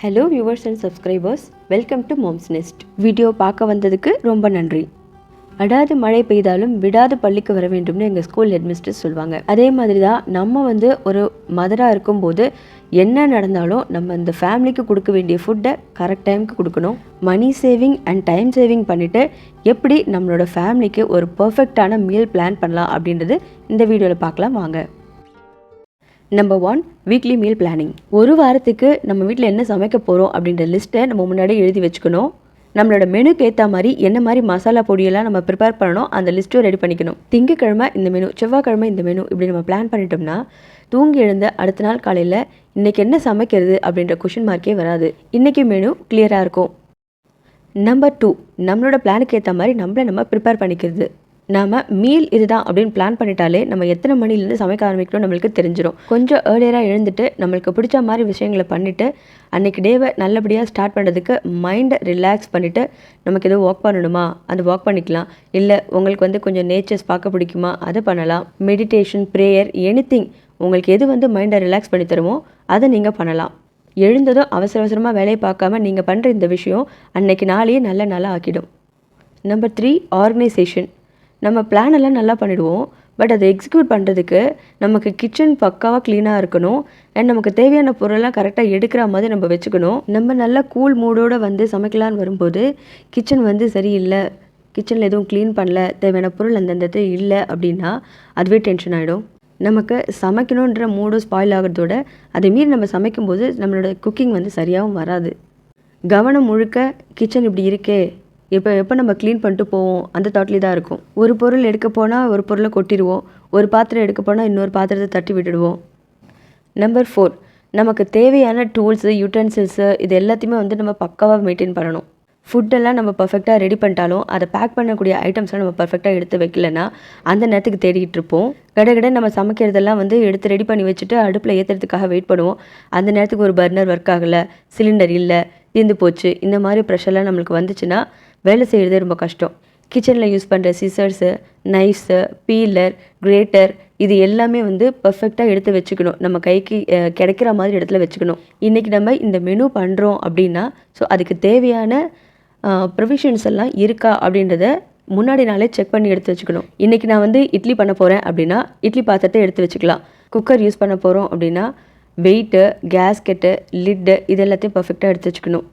Hello viewers and subscribers, welcome to mom's nest. Video பார்க்க வந்ததுக்கு ரொம்ப நன்றி. அடாது மழை பெய்தாலும் விடாது பள்ளிக்கு வர வேண்டும்னு எங்கள் ஸ்கூல் ஹெட்மிஸ்டர்ஸ் சொல்லுவாங்க. அதே மாதிரி தான் நம்ம ஒரு மதராக இருக்கும்போது என்ன நடந்தாலும் நம்ம இந்த ஃபேமிலிக்கு கொடுக்க வேண்டிய ஃபுட்டை கரெக்ட் டைமுக்கு கொடுக்கணும். Money saving and time saving பண்ணிவிட்டு எப்படி நம்மளோட ஃபேமிலிக்கு ஒரு பர்ஃபெக்டான மீல் பிளான் பண்ணலாம் அப்படின்றது இந்த வீடியோவில் பார்க்கலாம் வாங்க. Number 1, weekly meal planning. ஒரு வாரத்துக்கு நம்ம வீட்டில் என்ன சமைக்க போகிறோம் அப்படின்ற லிஸ்ட்டை நம்ம முன்னாடி எழுதி வச்சுக்கணும். நம்மளோட மெனுக்கு ஏற்ற மாதிரி என்ன மாதிரி மசாலா பொடியெல்லாம் நம்ம ப்ரிப்பேர் பண்ணணும், அந்த லிஸ்ட்டும் ரெடி பண்ணிக்கணும். திங்கக்கிழமை இந்த மெனு, செவ்வாய்க்கிழமை இந்த மெனு, இப்படி நம்ம பிளான் பண்ணிட்டோம்னா தூங்கி எழுந்த அடுத்த நாள் காலையில் இன்றைக்கி என்ன சமைக்கிறது அப்படின்ற கொஷின் மார்க்கே வராது. இன்றைக்கி மெனு கிளியராக இருக்கும். நம்பர் 2, நம்மளோட பிளானுக்கு ஏற்ற மாதிரி நம்ம ப்ரிப்பேர் பண்ணிக்கிறது. நாம் மீல் இதுதான் அப்படின்னு பிளான் பண்ணிட்டாலே நம்ம எத்தனை மணிலேருந்து சமைக்க ஆரம்பிக்கணும் நம்மளுக்கு தெரிஞ்சிடும். கொஞ்சம் ஏர்லியராக எழுந்துட்டு நம்மளுக்கு பிடிச்ச மாதிரி விஷயங்களை பண்ணிவிட்டு அன்றைக்கி டேவை நல்லபடியாக ஸ்டார்ட் பண்ணுறதுக்கு மைண்டை ரிலாக்ஸ் பண்ணிவிட்டு நமக்கு எதுவும் வாக் பண்ணணுமா அந்த வாக் பண்ணிக்கலாம். இல்லை உங்களுக்கு கொஞ்சம் நேச்சர்ஸ் பார்க்க பிடிக்குமா அதை பண்ணலாம். மெடிடேஷன், ப்ரேயர், எனிதிங் உங்களுக்கு எது மைண்டை ரிலாக்ஸ் பண்ணி தருமோ அதை நீங்கள் பண்ணலாம். எழுந்ததும் அவசரமாக வேலையை பார்க்காம நீங்கள் பண்ணுற இந்த விஷயம் அன்னைக்கு நாளையே நல்ல நாளாக ஆக்கிடும். Number 3, organisation. நம்ம பிளான் எல்லாம் நல்லா பண்ணிவிடுவோம், பட் அதை எக்ஸிக்யூட் பண்ணுறதுக்கு நமக்கு கிச்சன் பக்காவாக க்ளீனாக இருக்கணும். அண்ட் நமக்கு தேவையான பொருளெல்லாம் கரெக்டாக எடுக்கிற மாதிரி நம்ம வச்சுக்கணும். நம்ம நல்லா கூல் மூடோடு சமைக்கலான்னு வரும்போது கிச்சன் சரியில்லை, கிச்சனில் எதுவும் க்ளீன் பண்ணல, தேவையான பொருள் அந்தந்த இல்லை அப்படின்னா அதுவே டென்ஷன் ஆகிடும். நமக்கு சமைக்கணுன்ற மூடும் ஸ்பாயில் ஆகிறதோட அதை மீறி நம்ம சமைக்கும்போது நம்மளோட குக்கிங் சரியாகவும் வராது. கவனம் முழுக்க கிச்சன் இப்படி இருக்கே, எப்போ நம்ம க்ளீன் பண்ணிட்டு போவோம் அந்த தாட்லேயே தான் இருக்கும். ஒரு பொருள் எடுக்க போனால் ஒரு பொருளை கொட்டிடுவோம், ஒரு பாத்திரம் எடுக்க போனால் இன்னொரு பாத்திரத்தை தட்டி விட்டுடுவோம். நம்பர் 4, நமக்கு தேவையான டூல்ஸு, யூட்டென்சில்ஸு இது எல்லாத்தையுமே நம்ம பக்காவாக மெயின்டைன் பண்ணணும். ஃபுட்டெல்லாம் நம்ம பர்ஃபெக்டாக ரெடி பண்ணிட்டாலும் அதை பேக் பண்ணக்கூடிய ஐட்டம்ஸ்லாம் நம்ம பர்ஃபெக்டாக எடுத்து வைக்கலன்னா அந்த நேரத்துக்கு தேடிக்கிட்டு இருப்போம். கடை நம்ம சமைக்கிறதெல்லாம் எடுத்து ரெடி பண்ணி வச்சுட்டு அடுப்பில் ஏற்றுறதுக்காக வெயிட் பண்ணுவோம். அந்த நேரத்துக்கு ஒரு பர்னர் ஒர்க் ஆகலை, சிலிண்டர் இல்லை, தீர்ந்து போச்சு, இந்த மாதிரி ப்ரெஷர்லாம் நம்மளுக்கு வந்துச்சுன்னா வேலை செய்கிறதே ரொம்ப கஷ்டம். கிச்சனில் யூஸ் பண்ணுற சிசர்ஸு, நைஃப்ஸு, பீலர், கிரேட்டர் இது எல்லாமே பர்ஃபெக்டாக எடுத்து வச்சுக்கணும். நம்ம கைக்கு கிடைக்கிற மாதிரி இடத்துல வச்சுக்கணும். இன்றைக்கி நம்ம இந்த மெனு பண்ணுறோம் அப்படின்னா அதுக்கு தேவையான ப்ரொவிஷன்ஸ் எல்லாம் இருக்கா அப்படின்றத முன்னாடி நாளே செக் பண்ணி எடுத்து வச்சுக்கணும். இன்றைக்கி நான் இட்லி பண்ண போகிறேன் அப்படின்னா இட்லி பாத்திரத்தை எடுத்து வச்சுக்கலாம். குக்கர் யூஸ் பண்ண போகிறோம் அப்படின்னா வெயிட்டு, கேஸ்கெட்டு, லிட்டு இது எல்லாத்தையும் பர்ஃபெக்டாக எடுத்து வச்சுக்கணும்.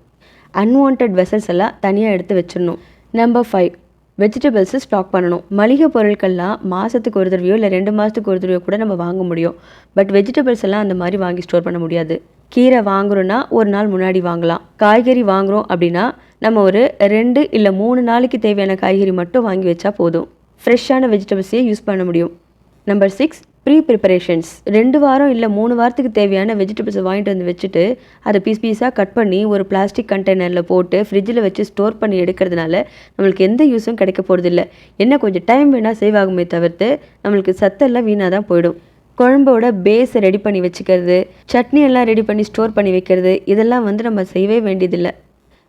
அன்வான்ட் வெசல்ஸ் எல்லாம் தனியாக எடுத்து வச்சிடணும். நம்பர் 5, வெஜிடபிள்ஸு ஸ்டாக் பண்ணணும். மளிகை பொருட்கள்லாம் மாதத்துக்கு ஒரு தடவையோ இல்லை 2 மாதத்துக்கு ஒரு தடவையோ கூட நம்ம வாங்க முடியும். பட் வெஜிடபிள்ஸ் எல்லாம் அந்த மாதிரி வாங்கி ஸ்டோர் பண்ண முடியாது. கீரை வாங்குறோன்னா ஒரு நாள் முன்னாடி வாங்கலாம். காய்கறி வாங்குகிறோம் அப்படின்னா நம்ம ஒரு 2 இல்லை 3 நாளைக்கு தேவையான காய்கறி மட்டும் வாங்கி வச்சா போதும். ஃப்ரெஷ்ஷான வெஜிடபிள்ஸையே யூஸ் பண்ண முடியும். Number 6, preparations. 2 வாரம் இல்லை 3 வாரத்துக்கு தேவையான வெஜிடபிள்ஸை வாங்கிட்டு வச்சுட்டு அதை பீஸாக கட் பண்ணி ஒரு பிளாஸ்டிக் கண்டெய்னரில் போட்டு ஃப்ரிட்ஜில் வச்சு ஸ்டோர் பண்ணி எடுக்கிறதுனால நம்மளுக்கு எந்த யூஸும் கிடைக்க போகிறதில்ல. என்ன கொஞ்சம் டைம் வேணால் சேவ் ஆகுமே தவிர்த்து நம்மளுக்கு சத்தெல்லாம் வீணாக தான் போயிடும். குழம்போட பேஸை ரெடி பண்ணி வச்சுக்கிறது, சட்னி எல்லாம் ரெடி பண்ணி ஸ்டோர் பண்ணி வைக்கிறது இதெல்லாம் நம்ம செய்யவே வேண்டியதில்லை.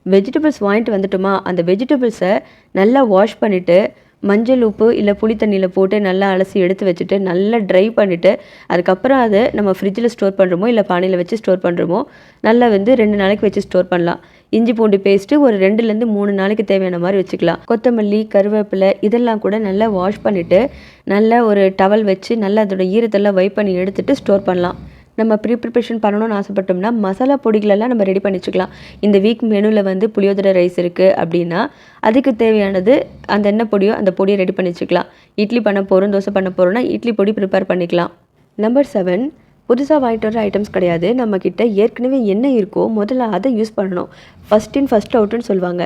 வெஜிடபிள்ஸ் வாங்கிட்டு வந்துட்டோமா அந்த வெஜிடபிள்ஸை நல்லா வாஷ் பண்ணிவிட்டு மஞ்சள், உப்பு இல்லை புளி தண்ணியில் போட்டு நல்லா அலசி எடுத்து வச்சுட்டு நல்லா ட்ரை பண்ணிவிட்டு அதுக்கப்புறம் அதை நம்ம ஃப்ரிட்ஜில் ஸ்டோர் பண்ணுறோமோ இல்லை பானையில் வச்சு ஸ்டோர் பண்ணுறோமோ நல்லா 2 நாளைக்கு வச்சு ஸ்டோர் பண்ணலாம். இஞ்சி பூண்டு பேஸ்ட்டு ஒரு 2லேருந்து 3 நாளைக்கு தேவையான மாதிரி வச்சுக்கலாம். கொத்தமல்லி, கருவேப்பிலை இதெல்லாம் கூட நல்லா வாஷ் பண்ணிவிட்டு நல்லா ஒரு டவல் வச்சு நல்லா அதோட ஈரத்தெல்லாம் வைப் பண்ணி எடுத்துகிட்டு ஸ்டோர் பண்ணலாம். நம்ம ப்ரிப்பரேஷன் பண்ணணும்னு ஆசைப்பட்டோம்னா மசாலா பொடிகளெல்லாம் நம்ம ரெடி பண்ணி வச்சுக்கலாம். இந்த வீக் மெனுவில் புளியோதரை ரைஸ் இருக்குது அப்படின்னா அதுக்கு தேவையானது அந்த என்ன பொடியோ அந்த பொடியை ரெடி பண்ணி வச்சுக்கலாம். இட்லி பண்ண போகிறோம், தோசை பண்ண போகிறோம்னா இட்லி பொடி ப்ரிப்பேர் பண்ணிக்கலாம். நம்பர் 7, புதுசாக வாங்கிட்டு வர ஐட்டம்ஸ் கிடையாது. நம்மக்கிட்ட ஏற்கனவே என்ன இருக்கோ முதல்ல அதை யூஸ் பண்ணணும். ஃபஸ்ட் இன் ஃபஸ்ட் அவுட்டுன்னு சொல்லுவாங்க.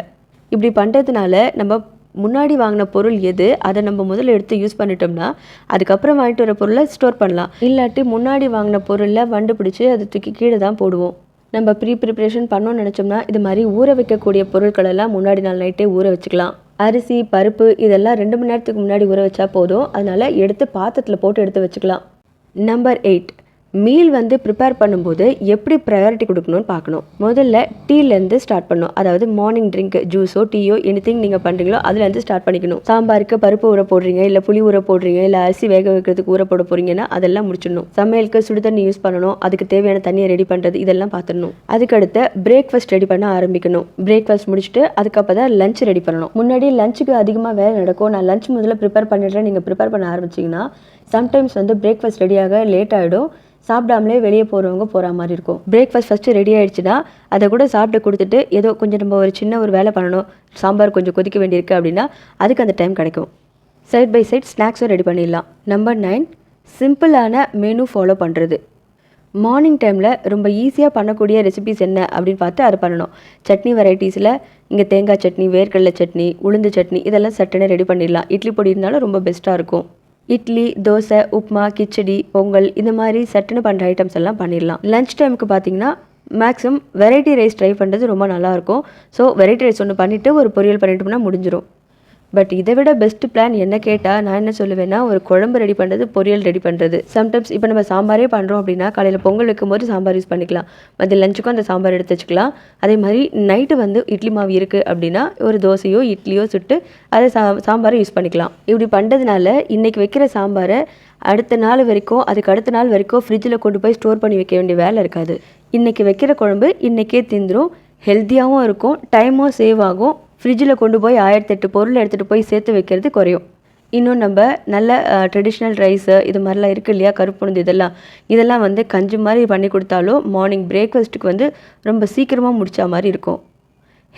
இப்படி பண்ணுறதுனால நம்ம முன்னாடி வாங்கின பொருள் எது அதை நம்ம முதல்ல எடுத்து யூஸ் பண்ணிட்டோம்னா அதுக்கப்புறம் வாங்கிட்டு வர பொருளை ஸ்டோர் பண்ணலாம். இல்லாட்டி முன்னாடி வாங்கின பொருளில் வண்டு பிடிச்சி அதை தூக்கி கீழே தான் போடுவோம். நம்ம ப்ரிப்பரேஷன் பண்ணோன்னு நினச்சோம்னா இது மாதிரி ஊற வைக்கக்கூடிய பொருட்களெல்லாம் முன்னாடி நாள் நைட்டே ஊற வச்சுக்கலாம். அரிசி, பருப்பு இதெல்லாம் 2 மணி நேரத்துக்கு முன்னாடி ஊற வச்சா போதும். அதனால் எடுத்து பாத்திரத்தில் போட்டு எடுத்து வச்சுக்கலாம். நம்பர் 8, மீல் வந்து ப்ரிப்பேர் பண்ணும்போது எப்படி ப்ரையாரிட்டி கொடுக்கணும்னு பார்க்கணும். முதல்ல டீலேருந்து ஸ்டார்ட் பண்ணணும். அதாவது மார்னிங் ட்ரிங்க் ஜூஸோ டீயோ எனிதிங் நீங்கள் பண்ணுறீங்களோ அதுலேருந்து ஸ்டார்ட் பண்ணிக்கணும். சாம்பாருக்கு பருப்பு ஊற போடுறீங்க, இல்லை புளி ஊற போடுறீங்க, இல்லை அரிசி வேக வைக்கிறதுக்கு ஊற போட போகிறீங்கன்னா அதெல்லாம் முடிச்சிடணும். சமையலுக்கு சுடு தண்ணி யூஸ் பண்ணணும், அதுக்கு தேவையான தண்ணியை ரெடி பண்ணுறது இதெல்லாம் பார்த்துடணும். அதுக்கடுத்து பிரேக்ஃபாஸ்ட் ரெடி பண்ண ஆரம்பிக்கணும். பிரேக்ஃபாஸ்ட் முடிச்சுட்டு அதுக்கப்புறம் தான் லஞ்ச் ரெடி பண்ணணும். முன்னாடி லஞ்சுக்கு அதிகமாக வேலை நடக்கும். நான் லஞ்ச் முதல்ல ப்ரிப்பேர் பண்ணிடுறேன், நீங்கள் ப்ரிப்பேர் பண்ண ஆரம்பிச்சிங்கன்னா சம்டைம்ஸ் வந்து பிரேக்ஃபாஸ்ட் ரெடியாக லேட் ஆகிடும். சாப்பிடாமலே வெளியே போகிறவங்க போகிற மாதிரி இருக்கும். பிரேக்ஃபாஸ்ட் ஃபஸ்ட்டு ரெடி ஆகிடுச்சுன்னா அதை கூட சாப்பிட்டு கொடுத்துட்டு ஏதோ கொஞ்சம் நம்ம ஒரு சின்ன ஒரு வேலை பண்ணணும், சாம்பார் கொஞ்சம் கொதிக்க வேண்டியிருக்கு அப்படின்னா அதுக்கு அந்த டைம் கிடைக்கும். சைட் பை சைட் ஸ்நாக்ஸும் ரெடி பண்ணிடலாம். நம்பர் 9, சிம்பிளான மெனு ஃபாலோ பண்ணுறது. மார்னிங் டைமில் ரொம்ப ஈஸியாக பண்ணக்கூடிய ரெசிபிஸ் என்ன அப்படின்னு பார்த்து அதை பண்ணணும். சட்னி வெரைட்டிஸில் இங்கே தேங்காய் சட்னி, வேர்க்கடலை சட்னி, உளுந்து சட்னி இதெல்லாம் சட்டுன்னு ரெடி பண்ணிடலாம். இட்லி பொடி இருந்தாலும் ரொம்ப பெஸ்ட்டாக இருக்கும். இட்லி, தோசை, உப்புமா, கிச்சடி, பொங்கல் இந்த மாதிரி சட்டுன்னு பண்ணுற ஐட்டம்ஸ் எல்லாம் பண்ணிடலாம். லஞ்ச் டைமுக்கு பார்த்தீங்கன்னா மேக்ஸிமம் வெரைட்டி ரைஸ் ட்ரை பண்ணுறது ரொம்ப நல்லாயிருக்கும். ஸோ வெரைட்டி ரைஸ் ஒன்று பண்ணிவிட்டு ஒரு பொரியல் பண்ணிட்டோம்னா முடிஞ்சிடும். பட் இதை விட பெஸ்ட் பிளான் என்ன கேட்டால் நான் என்ன சொல்லுவேன்னா, ஒரு குழம்பு ரெடி பண்ணுறது, பொரியல் ரெடி பண்ணுறது. சம்டைம்ஸ் இப்போ நம்ம சாம்பாரே பண்ணுறோம் அப்படின்னா காலையில் பொங்கல் வைக்கும்போது சாம்பார் யூஸ் பண்ணிக்கலாம், மதிய லஞ்சுக்கும் அந்த சாம்பார் எடுத்து வச்சுக்கலாம். அதே மாதிரி நைட்டு வந்து இட்லி மாவு இருக்குது அப்படின்னா ஒரு தோசையோ இட்லியோ சுட்டு அதை சாம்பாரை யூஸ் பண்ணிக்கலாம். இப்படி பண்ணுறதுனால இன்றைக்கி வைக்கிற சாம்பாரை அடுத்த நாள் வரைக்கும், அதுக்கு அடுத்த நாள் வரைக்கும் ஃப்ரிட்ஜில் கொண்டு போய் ஸ்டோர் பண்ணி வைக்க வேண்டிய வேலை இருக்காது. இன்றைக்கி வைக்கிற குழம்பு இன்றைக்கே திந்துடும், ஹெல்த்தியாகவும் இருக்கும், டைமும் சேவ் ஆகும். ஃப்ரிட்ஜில் கொண்டு போய் 1008 பொருள் எடுத்துகிட்டு போய் சேர்த்து வைக்கிறது குறையும். இன்னும் நம்ம நல்ல ட்ரெடிஷ்னல் ரைஸு இது மாதிரிலாம் இருக்குது இல்லையா, கருப்புணுந்து இதெல்லாம் வந்து கஞ்சி மாதிரி பண்ணி கொடுத்தாலும் மார்னிங் பிரேக்ஃபாஸ்ட்டுக்கு வந்து ரொம்ப சீக்கிரமாக முடிச்ச மாதிரி இருக்கும்,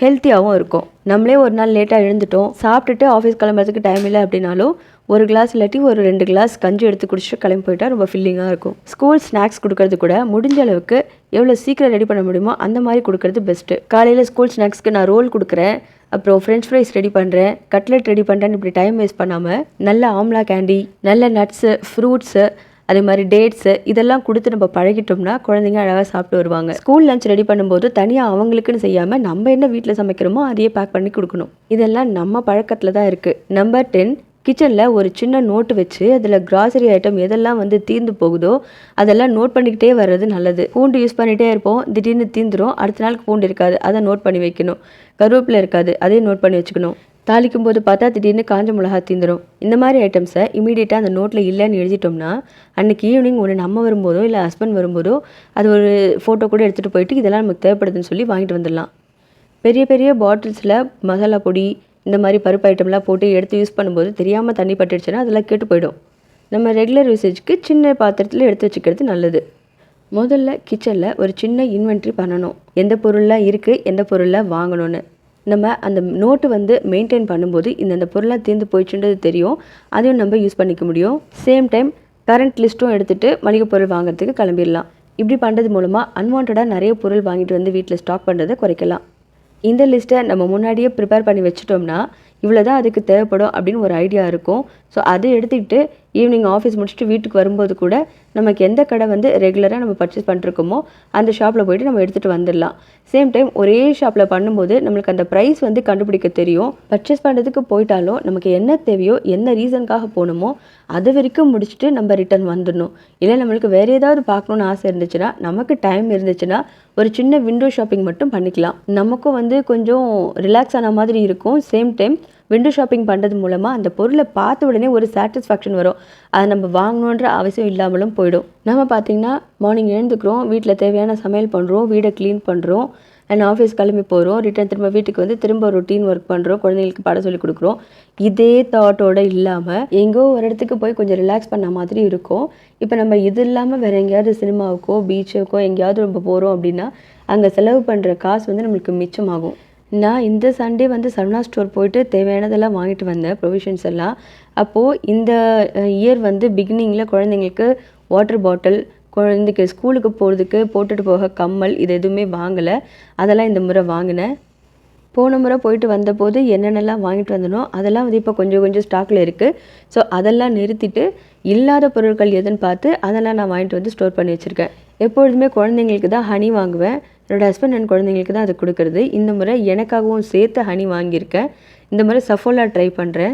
ஹெல்த்தியாகவும் இருக்கும். நம்மளே ஒரு நாள் லேட்டாக எழுந்துட்டோம், சாப்பிட்டுட்டு ஆஃபீஸ் கிளம்புறதுக்கு டைம் இல்லை அப்படின்னாலும் ஒரு கிளாஸ் இல்லாட்டி ஒரு 2 கிளாஸ் கஞ்சி எடுத்து குடிச்சிட்டு கிளம்பி போயிட்டா ரொம்ப ஃபில்லிங்காக இருக்கும். ஸ்கூல் ஸ்நாக்ஸ் கொடுக்கறது கூட முடிஞ்ச அளவுக்கு எவ்வளோ சீக்கிரம் ரெடி பண்ண முடியுமோ அந்த மாதிரி கொடுக்கறது பெஸ்ட்டு. காலையில் ஸ்கூல் ஸ்நாக்ஸ்க்கு நான் ரோல் கொடுக்குறேன், அப்புறம் ஃப்ரெஞ்ச் ஃப்ரைஸ் ரெடி பண்ணுறேன், கட்லெட் ரெடி பண்ணுறேன்னு இப்படி டைம் வேஸ்ட் பண்ணாமல் நல்ல ஆம்லா கேண்டி, நல்ல நட்ஸு, ஃப்ரூட்ஸு, அதே மாதிரி டேட்ஸு இதெல்லாம் கொடுத்து நம்ம பழகிட்டோம்னா குழந்தைங்க அழகாக சாப்பிட்டு வருவாங்க. ஸ்கூல் லஞ்ச் ரெடி பண்ணும்போது தனியாக அவங்களுக்குன்னு செய்யாமல் நம்ம என்ன வீட்டில் சமைக்கிறோமோ அதையே பேக் பண்ணி கொடுக்கணும். இதெல்லாம் நம்ம பழக்கத்தில் தான் இருக்குது. நம்பர் 10, கிச்சனில் ஒரு சின்ன நோட்டு வச்சு அதில் கிராசரி ஐட்டம் எதெல்லாம் வந்து தீர்ந்து போகுதோ அதெல்லாம் நோட் பண்ணிக்கிட்டே வர்றது நல்லது. பூண்டு யூஸ் பண்ணிகிட்டே இருப்போம், திடீர்னு தீந்துடும், அடுத்த நாளுக்கு பூண்டு இருக்காது, அதை நோட் பண்ணி வைக்கணும். கருவேப்பிலை இருக்காது, அதையும் நோட் பண்ணி வச்சுக்கணும். தாளிக்கும் போது பார்த்தா திடீர்னு காஞ்ச மிளகா தீந்துடும். இந்த மாதிரி ஐட்டம்ஸை இமீடியட்டாக அந்த நோட்டில் இல்லைன்னு எழுதிட்டோம்னா அன்றைக்கி ஈவினிங் ஒன்று நம்ம வரும்போதோ இல்லை ஹஸ்பண்ட் வரும்போதோ அது ஒரு ஃபோட்டோ கூட எடுத்துகிட்டு போயிட்டு இதெல்லாம் நமக்கு தேவைப்படுதுன்னு சொல்லி வாங்கிட்டு வந்துடலாம். பெரிய பெரிய பாட்டில்ஸில் மசாலா பொடி இந்த மாதிரி பருப்பு ஐட்டம்லாம் போட்டு எடுத்து யூஸ் பண்ணும்போது தெரியாமல் தண்ணி பட்டுடுச்சுன்னா அதெல்லாம் கெட்டு போயிடும். நம்ம ரெகுலர் யூசேஜ்க்கு சின்ன பாத்திரத்தில் எடுத்து வச்சுக்கிறது நல்லது. முதல்ல கிச்சனில் ஒரு சின்ன இன்வென்ட்ரி பண்ணணும், எந்த பொருள்லாம் இருக்குது, எந்த பொருள்லாம் வாங்கணும்னு. நம்ம அந்த நோட்டு வந்து மெயின்டைன் பண்ணும்போது இந்த பொருளாக தீர்ந்து போயிடுச்சுன்றது தெரியும், அதையும் நம்ம யூஸ் பண்ணிக்க முடியும். சேம் டைம் கரண்ட் லிஸ்ட்டும் எடுத்துகிட்டு மளிகை பொருள் வாங்குறதுக்கு கிளம்பிடலாம். இப்படி பண்ணுறது மூலமாக அன்வான்டாக நிறைய பொருள் வாங்கிட்டு வந்து வீட்டில் ஸ்டாக் பண்ணுறதை குறைக்கலாம். இந்த லிஸ்ட்டை நம்ம முன்னாடியே ப்ரிப்பேர் பண்ணி வச்சுட்டோம்னா இவ்வளோ தான் அதுக்கு தேவைப்படும் அப்படின்னு ஒரு ஐடியா இருக்கும். ஸோ அதை எடுத்துக்கிட்டு ஈவினிங் ஆஃபீஸ் முடிச்சுட்டு வீட்டுக்கு வரும்போது கூட நமக்கு எந்த கடை வந்து ரெகுலராக நம்ம பர்ச்சேஸ் பண்ணிருக்கோமோ அந்த ஷாப்பில் போய்ட்டு நம்ம எடுத்துகிட்டு வந்துடலாம். சேம் டைம் ஒரே ஷாப்பில் பண்ணும்போது நம்மளுக்கு அந்த ப்ரைஸ் வந்து கண்டுபிடிக்க தெரியும். பர்ச்சேஸ் பண்ணுறதுக்கு போயிட்டாலும் நமக்கு என்ன தேவையோ என்ன ரீசனுக்காக போகணுமோ அது வரைக்கும் முடிச்சுட்டு நம்ம ரிட்டர்ன் வந்துடணும். இல்லை நம்மளுக்கு வேறு ஏதாவது பார்க்கணுன்னு ஆசை இருந்துச்சுன்னா, நமக்கு டைம் இருந்துச்சுன்னா ஒரு சின்ன விண்டோ ஷாப்பிங் மட்டும் பண்ணிக்கலாம். நமக்கும் வந்து கொஞ்சம் ரிலாக்ஸ் ஆன மாதிரி இருக்கும். சேம் டைம் விண்டோ ஷாப்பிங் பண்ணுறது மூலமாக அந்த பொருளை பார்த்த உடனே ஒரு சாட்டிஸ்ஃபேக்ஷன் வரும், அதை நம்ம வாங்கணுன்ற அவசியம் இல்லாமலும் போயிடும். நம்ம பார்த்திங்கன்னா மார்னிங் எழுந்துக்கிறோம், வீட்டில் தேவையான சமையல் பண்ணுறோம், வீடை க்ளீன் பண்ணுறோம், அண்ட் ஆஃபீஸ் கிளம்பி போகிறோம், ரிட்டர்ன் திரும்ப வீட்டுக்கு வந்து திரும்ப ரொட்டீன் ஒர்க் பண்ணுறோம், குழந்தைங்களுக்கு பாடம் சொல்லி கொடுக்குறோம். இதே தாட்டோடு இல்லாமல் எங்கோ ஒரு இடத்துக்கு போய் கொஞ்சம் ரிலாக்ஸ் பண்ண மாதிரி இருக்கும். இப்போ நம்ம இது இல்லாமல் வேறு எங்கேயாவது சினிமாவுக்கோ பீச்சுக்கோ எங்கேயாவது நம்ம போகிறோம் அப்படின்னா அங்கே செலவு பண்ணுற காசு வந்து நம்மளுக்கு மிச்சமாகும். நான் இந்த சண்டே வந்து சரவணா ஸ்டோர் போயிட்டு தேவையானதெல்லாம் வாங்கிட்டு வந்தேன், ப்ரொவிஷன்ஸ் எல்லாம். அப்போது இந்த இயர் வந்து பிகினிங்கில் குழந்தைங்களுக்கு வாட்டர் பாட்டில், குழந்தைக்கு ஸ்கூலுக்கு போகிறதுக்கு போட்டுட்டு போக கம்மல், இது எதுவுமே வாங்கலை. அதெல்லாம் இந்த முறை வாங்கினேன். போன முறை போயிட்டு வந்தபோது என்னென்னலாம் வாங்கிட்டு வந்தனோ அதெல்லாம் வந்து இப்போ கொஞ்சம் கொஞ்சம் ஸ்டாக்கில் இருக்குது. ஸோ அதெல்லாம் நிறுத்திட்டு இல்லாத பொருட்கள் எதுன்னு பார்த்து அதெல்லாம் நான் வாங்கிட்டு வந்து ஸ்டோர் பண்ணி வச்சுருக்கேன். எப்பொழுதுமே குழந்தைங்களுக்கு தான் ஹனி வாங்குவேன், என்னோடய ஹஸ்பண்ட் அண்ட் குழந்தைங்களுக்கு தான் அது கொடுக்குறது. இந்த முறை எனக்காகவும் சேர்த்து ஹனி வாங்கியிருக்கேன். இந்த முறை சஃபோலா ட்ரை பண்ணுறேன்.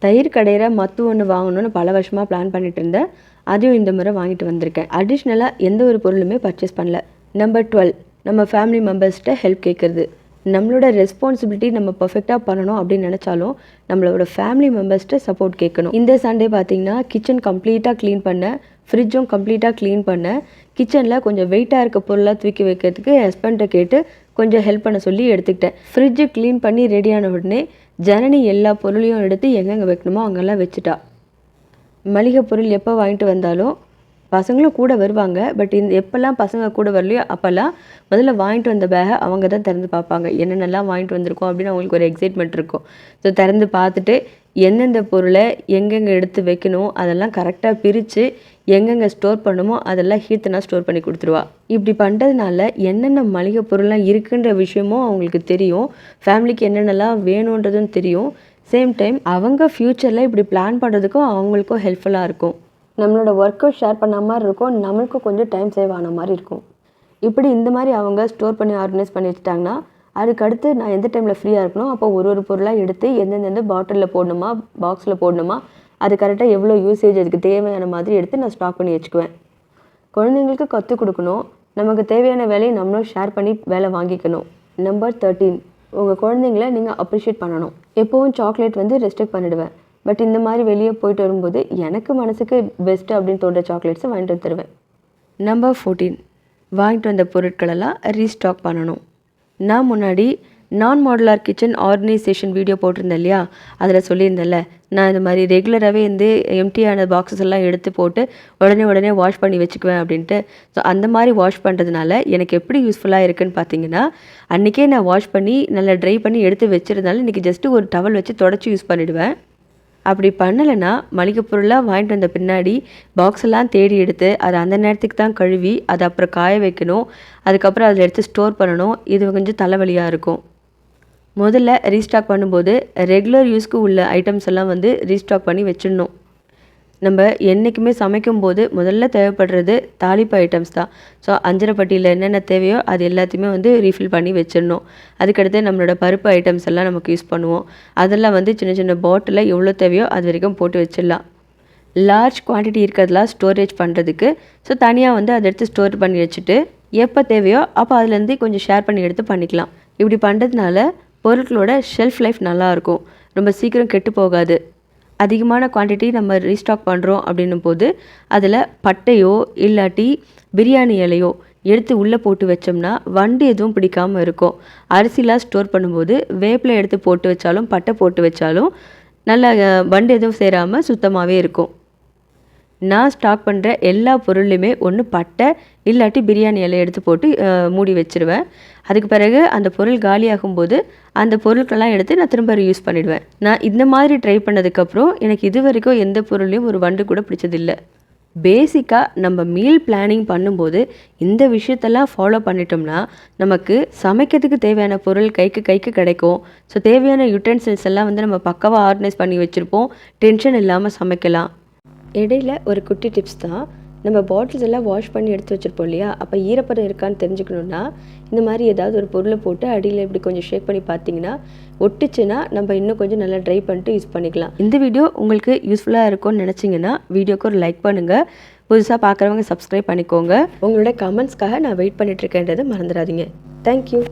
தயிர் கடையில் மத்து ஒன்று வாங்கணும்னு பல வருஷமாக பிளான் பண்ணிட்டு இருந்தேன். அதையும் இந்த முறை வாங்கிட்டு வந்திருக்கேன். அடிஷ்னலாக எந்த ஒரு பொருளுமே பர்ச்சேஸ் பண்ணல. நம்பர் 12, நம்ம ஃபேமிலி மெம்பர்ஸ்கிட்ட ஹெல்ப் கேட்குறது. நம்மளோட ரெஸ்பான்சிபிலிட்டி நம்ம பர்ஃபெக்டாக பண்ணணும் அப்படின்னு நினச்சாலும் நம்மளோட ஃபேமிலி மெம்பர்ஸ்கிட்ட சப்போர்ட் கேட்கணும். இந்த சண்டே பார்த்திங்கன்னா கிச்சன் கம்ப்ளீட்டாக க்ளீன் பண்ணேன், ஃப்ரிட்ஜும் கம்ப்ளீட்டாக க்ளீன் பண்ணேன். கிச்சனில் கொஞ்சம் வெயிட்டாக இருக்க பொருளாக தூக்கி வைக்கிறதுக்கு என் ஹஸ்பண்ட்டை கேட்டு கொஞ்சம் ஹெல்ப் பண்ண சொல்லி எடுத்துக்கிட்டேன். ஃப்ரிட்ஜு க்ளீன் பண்ணி ரெடியான உடனே ஜனனி எல்லா பொருளையும் எடுத்து எங்கெங்கே வைக்கணுமோ அங்கெல்லாம் வச்சுட்டா. மளிகை பொருள் எப்போ வாங்கிட்டு வந்தாலும் பசங்களும் கூட வருவாங்க. பட் எப்போல்லாம் பசங்க கூட வரலையோ அப்போல்லாம் முதல்ல வாங்கிட்டு வந்த பேகை அவங்க தான் திறந்து பார்ப்பாங்க. என்னென்னலாம் வாங்கிட்டு வந்திருக்கோம் அப்படின்னு அவங்களுக்கு ஒரு எக்ஸைட்மெண்ட் இருக்கும். ஸோ திறந்து பார்த்துட்டு எந்தெந்த பொருளை எங்கெங்கே எடுத்து வைக்கணும் அதெல்லாம் கரெக்டாக பிரித்து எங்கெங்கே ஸ்டோர் பண்ணணுமோ அதெல்லாம் ஹீர்த்தனா ஸ்டோர் பண்ணி கொடுத்துருவா. இப்படி பண்ணுறதுனால என்னென்ன மளிகை பொருள்லாம் இருக்குன்ற விஷயமும் அவங்களுக்கு தெரியும், ஃபேமிலிக்கு என்னென்னலாம் வேணுன்றதும் தெரியும். சேம் டைம் அவங்க ஃப்யூச்சரில் இப்படி பிளான் பண்ணுறதுக்கும் அவங்களுக்கும் ஹெல்ப்ஃபுல்லாக இருக்கும். நம்மளோட ஒர்க்கை ஷேர் பண்ண மாதிரி இருக்கும், நம்மளுக்கும் கொஞ்சம் டைம் சேவ் ஆன மாதிரி இருக்கும். இப்படி இந்த மாதிரி அவங்க ஸ்டோர் பண்ணி ஆர்கனைஸ் பண்ணி வச்சுட்டாங்கன்னா அதுக்கடுத்து நான் எந்த டைமில் ஃப்ரீயாக இருக்கணும் அப்போ ஒரு பொருளாக எடுத்து எந்தெந்த பாட்டிலில் போடணுமா பாக்ஸில் போடணுமா அது கரெக்டாக எவ்வளோ யூசேஜ் அதுக்கு தேவையான மாதிரி எடுத்து நான் ஸ்டாக் பண்ணி வச்சுக்குவேன். குழந்தைங்களுக்கு கற்றுக் கொடுக்கணும், நமக்கு தேவையான வேலையை நம்மளும் ஷேர் பண்ணி வேலை வாங்கிக்கணும். நம்பர் 13, உங்கள் குழந்தைங்கள நீங்கள் அப்ரிஷியேட் பண்ணணும். எப்போவும் சாக்லேட் ரெஸ்ட்ரிக்ட் பண்ணிவிடுவேன். பட் இந்த மாதிரி வெளியே போயிட்டு வரும்போது எனக்கு மனசுக்கு பெஸ்ட்டு அப்படின்னு தோன்ற சாக்லேட்ஸை வாங்கிட்டு வந்து தருவேன். நம்பர் 14, வாங்கிட்டு வந்த பொருட்களெல்லாம் ரீஸ்டாக் பண்ணணும். நான் முன்னாடி நான் மாடுலார் கிச்சன் ஆர்கனைசேஷன் வீடியோ போட்டிருந்தேன் இல்லையா, அதில் சொல்லியிருந்தேன்ல நான் இந்த மாதிரி ரெகுலராகவே எம்டியான பாக்ஸஸ் எல்லாம் எடுத்து போட்டு உடனே வாஷ் பண்ணி வச்சுக்குவேன் அப்படின்ட்டு. ஸோ அந்த மாதிரி வாஷ் பண்ணுறதுனால எனக்கு எப்படி யூஸ்ஃபுல்லாக இருக்குதுன்னு பார்த்தீங்கன்னா, அன்றைக்கே நான் வாஷ் பண்ணி நல்லா ட்ரை பண்ணி எடுத்து வச்சுருந்தாலும் இன்றைக்கி ஜஸ்ட்டு ஒரு டவல் வச்சு தொடச்சி யூஸ் பண்ணிவிடுவேன். அப்படி பண்ணலைன்னா மளிகை பொருளாக வாங்கிட்டு வந்த பின்னாடி பாக்ஸெல்லாம் தேடி எடுத்து அதை அந்த நேரத்துக்கு தான் கழுவி அதை அப்புறம் காய வைக்கணும், அதுக்கப்புறம் அதில் எடுத்து ஸ்டோர் பண்ணணும். இது கொஞ்சம் தலைவலியாக இருக்கும். முதல்ல ரீஸ்டாக் பண்ணும்போது ரெகுலர் யூஸ்க்கு உள்ள ஐட்டம்ஸ் எல்லாம் ரீஸ்டாக் பண்ணி வச்சிடணும். நம்ம என்றைக்குமே சமைக்கும்போது முதல்ல தேவைப்படுறது தாளிப்பு ஐட்டம்ஸ் தான். ஸோ அஞ்சரைப்பட்டியில் என்னென்ன தேவையோ அது எல்லாத்தையுமே ரீஃபில் பண்ணி வச்சிடணும். அதுக்கடுத்து நம்மளோட பருப்பு ஐட்டம்ஸ் எல்லாம் நமக்கு யூஸ் பண்ணுவோம், அதெல்லாம் சின்ன பாட்டிலில் எவ்வளோ தேவையோ அது வரைக்கும் போட்டு வச்சிடலாம். லார்ஜ் குவான்டிட்டி இருக்கிறதுலாம் ஸ்டோரேஜ் பண்ணுறதுக்கு ஸோ தனியாக அதை எடுத்து ஸ்டோர் பண்ணி வச்சுட்டு எப்போ தேவையோ அப்போ அதுலேருந்து கொஞ்சம் ஷேர் பண்ணி எடுத்து பண்ணிக்கலாம். இப்படி பண்ணுறதுனால பொருட்களோட ஷெல்ஃப் லைஃப் நல்லாயிருக்கும், ரொம்ப சீக்கிரம் கெட்டு போகாது. அதிகமான குவான்டிட்டி நம்ம ரீஸ்டாக் பண்ணுறோம் அப்படின்னும் போது அதில் பட்டையோ இல்லாட்டி பிரியாணி இலையோ எடுத்து உள்ளே போட்டு வச்சோம்னா வண்டு எதுவும் பிடிக்காமல் இருக்கும். அரிசிலாம் ஸ்டோர் பண்ணும்போது வேப்பிலை எடுத்து போட்டு வச்சாலும் பட்டை போட்டு வச்சாலும் நல்லா வண்டு எதுவும் சேராமல் சுத்தமாகவே இருக்கும். நான் ஸ்டாக் பண்ணுற எல்லா பொருள்லையுமே ஒன்று பட்டை இல்லாட்டி பிரியாணி இலை எடுத்து போட்டு மூடி வச்சுருவேன். அதுக்கு பிறகு அந்த பொருள் காலியாகும்போது அந்த பொருட்கள்லாம் எடுத்து நான் திரும்ப யூஸ் பண்ணிவிடுவேன். நான் இந்த மாதிரி ட்ரை பண்ணதுக்கப்புறம் எனக்கு இது வரைக்கும் எந்த பொருளையும் ஒரு வண்டு கூட பிடிச்சதில்லை. பேசிக்காக நம்ம மீல் பிளானிங் பண்ணும்போது இந்த விஷயத்தெல்லாம் ஃபாலோ பண்ணிட்டோம்னா நமக்கு சமைக்கிறதுக்கு தேவையான பொருள் கைக்கு கிடைக்கும். ஸோ தேவையான யுட்டென்சில்ஸ் எல்லாம் நம்ம பக்காவாக ஆர்கனைஸ் பண்ணி வச்சுருப்போம், டென்ஷன் இல்லாமல் சமைக்கலாம். இடையில் ஒரு குட்டி டிப்ஸ் தான், நம்ம பாட்டில்ஸ் எல்லாம் வாஷ் பண்ணி எடுத்து வச்சுருப்போம் இல்லையா, அப்போ ஈரப்பதம் இருக்கான்னு தெரிஞ்சுக்கணுன்னா இந்த மாதிரி ஏதாவது ஒரு பொருளை போட்டு அடியில் இப்படி கொஞ்சம் ஷேக் பண்ணி பார்த்தீங்கன்னா ஒட்டுச்சுன்னா நம்ம இன்னும் கொஞ்சம் நல்லா ட்ரை பண்ணிட்டு யூஸ் பண்ணிக்கலாம். இந்த வீடியோ உங்களுக்கு யூஸ்ஃபுல்லாக இருக்கும்னு நினச்சிங்கன்னா வீடியோக்கு ஒரு லைக் பண்ணுங்கள், புதுசாக பார்க்குறவங்க சப்ஸ்கிரைப் பண்ணிக்கோங்க. உங்களோட கமெண்ட்ஸ்க்காக நான் வெயிட் பண்ணிகிட்ருக்கேன்றதை மறந்துடாதீங்க. தேங்க்யூ.